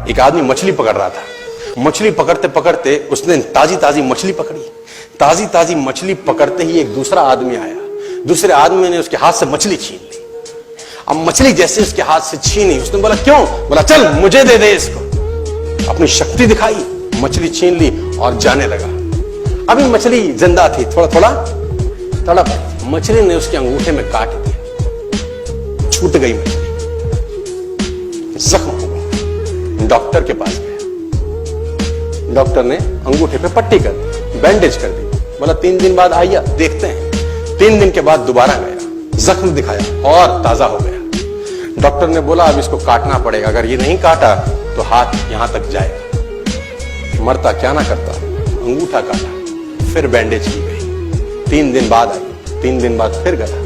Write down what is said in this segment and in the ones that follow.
एक आदमी मछली पकड़ रहा था। मछली पकड़ते पकड़ते उसने ताजी ताजी मछली पकड़ी। ताजी ताजी मछली पकड़ते ही एक दूसरा आदमी आया। दूसरे आदमी ने उसके हाथ से मछली छीन ली। अब मछली जैसे उसके हाथ से छीनी, उसने बोला क्यों? बोला चल मुझे दे दे इसको। अपनी शक्ति दिखाई, मछली छीन ली और जाने लगा। अभी मछली जिंदा थी, थोड़ा थोड़ा तड़प। मछली ने उसके अंगूठे में काट दिया, छूट गई मछली, जख्म हो गया। डॉक्टर के पास गया। डॉक्टर ने अंगूठे पे पट्टी कर दी, बैंडेज कर दी। बोला 3 दिन बाद आइए देखते हैं। 3 दिन के बाद दोबारा गया, जख्म दिखाया और ताजा हो गया। डॉक्टर ने बोला अब इसको काटना पड़ेगा, अगर ये नहीं काटा तो हाथ यहां तक जाएगा। मरता क्या ना करता, अंगूठा काटा, फिर बैंडेज की गई। 3 दिन बाद आई, 3 दिन बाद फिर गया,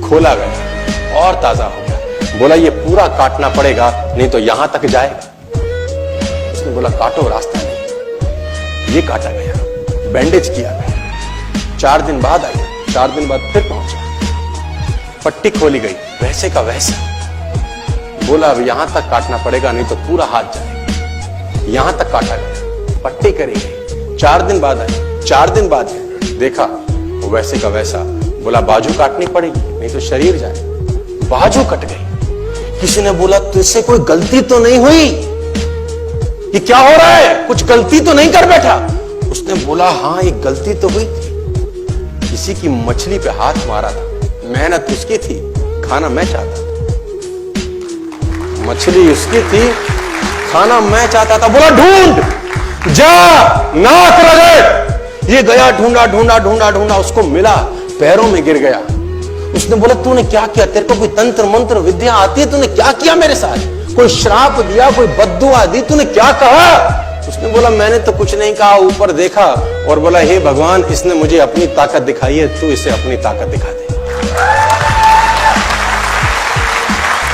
खोला गया और ताजा हो गया। बोला ये पूरा काटना पड़ेगा नहीं तो यहां तक जाएगा। उसने बोला काटो, रास्ता नहीं। ये काटा गया, बैंडेज किया गया। 4 दिन बाद आई, 4 दिन बाद फिर पहुंचा, पट्टी खोली गई, वैसे का वैसा। बोला अब यहां तक काटना पड़ेगा नहीं तो पूरा हाथ जाएगा। यहां तक काटा गया, पट्टी करी गई। 4 दिन बाद आई, 4 दिन बाद देखा वैसे का वैसा। बोला बाजू काटनी पड़ेगी नहीं तो शरीर जाए। बाजू कट गई। किसी ने बोला तुझसे कोई गलती तो नहीं हुई? ये क्या हो रहा है? कुछ गलती तो नहीं कर बैठा? उसने बोला हाँ एक गलती तो हुई थी। किसी की मछली पे हाथ मारा था, मेहनत उसकी थी, खाना मैं चाहता था। मछली उसकी थी, खाना मैं चाहता था। बोला ढूंढ, जा, नाक रगड़। ये गया, ढूंढा ढूंढा ढूंढा ढूंढा, उसको मिला, पैरों में गिर गया। उसने बोला तूने क्या किया? तेरे को कोई तंत्र मंत्र विद्या आती है? तूने क्या किया मेरे साथ? कोई श्राप दिया, कोई बद्दुआ दी? तूने क्या कहा? उसने बोला मैंने तो कुछ नहीं कहा, ऊपर देखा और बोला हे भगवान इसने मुझे अपनी ताकत दिखाई है, तू इसे अपनी ताकत दिखा दे।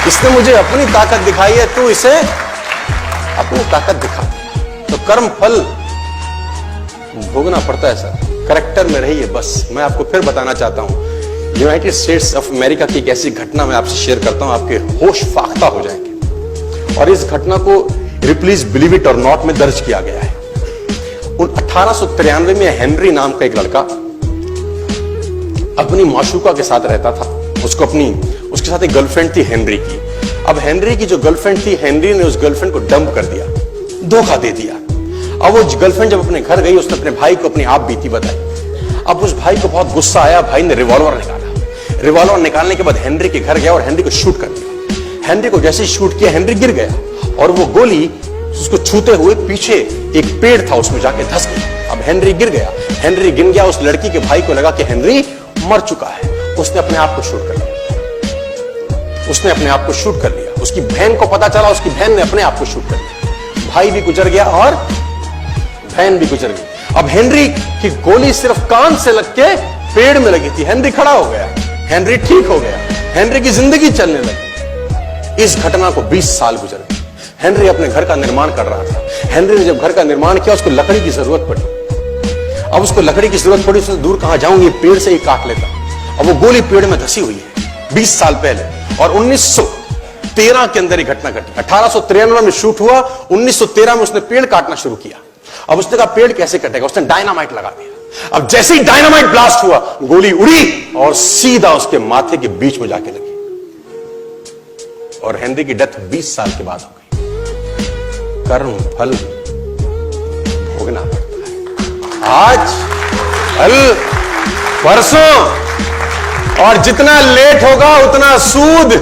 इसने मुझे अपनी ताकत दिखाई है, तू इसे अपनी ताकत दिखा दे। तो कर्म फल भोगना पड़ता है सर, करेक्टर में रहिए बस। मैं आपको फिर बताना चाहता हूं, यूनाइटेड स्टेट्स ऑफ अमेरिका की एक ऐसी घटना मैं आपसे शेयर करता हूं, आपके होश फाख्ता हो जाएंगे। और इस घटना को रिप्लीज बिलीव इट और नॉट में दर्ज किया गया है। 1893 में हेनरी नाम का एक लड़का अपनी माशूका के साथ रहता था। उसके साथ एक गर्लफ्रेंड थी हेनरी की। अब हेनरी की जो गर्लफ्रेंड थी, हेनरी ने उस गर्लफ्रेंड को डंप कर दिया, धोखा दे दिया। अब वो गर्लफ्रेंड जब अपने घर गई, उसने अपने भाई को अपनी आप बीती बताई। अब उस भाई को बहुत गुस्सा आया, भाई ने रिवॉल्वर निकाला। रिवॉल्वर निकालने के बाद हेनरी के घर गया और हेनरी को शूट कर दिया। हेनरी को जैसे ही शूट किया, हेनरी गिर गया और वो गोली उसको छूते हुए पीछे एक पेड़ था उसमें जाके धंस गई। अब हेनरी गिर गया, हेनरी गिर गया। उस लड़की के भाई को लगा कि हेनरी मर चुका है, उसने अपने आप को शूट कर लिया। उसने अपने आप को शूट कर लिया। उसकी बहन को पता चला, उसकी बहन ने अपने आप को शूट कर लिया। भाई भी गुजर गया और बहन भी गुजर गई। अब हेनरी की गोली सिर्फ कान से लग के पेड़ में लगी थी। हेनरी खड़ा हो गया, हेनरी ठीक हो गया, हेनरी की जिंदगी चलने लगी। इस घटना को 20 साल गुजर गए। हेनरी अपने घर का निर्माण कर रहा था। हेनरी ने जब घर का निर्माण किया, उसको लकड़ी की जरूरत पड़ी। अब उसको लकड़ी की जरूरत पड़ी, उसने दूर कहां जाऊंगी, पेड़ से ही काट लेता। अब वो गोली पेड़ में धसी हुई है 20 साल पहले। और 1913 के अंदर ये घटना घटी। 1893 में शूट हुआ, 1913 में उसने पेड़ काटना शुरू किया। अब उसने कहा पेड़ कैसे कटेगा, उसने डायनामाइट लगा दिया। अब जैसे ही डायनामाइट ब्लास्ट हुआ, गोली उड़ी और सीधा उसके माथे के बीच में जाके लगी और हेनरी की डेथ 20 साल के बाद हो गई। कर्म फल भोगना पड़ता है, आज कल परसों, और जितना लेट होगा उतना सूद।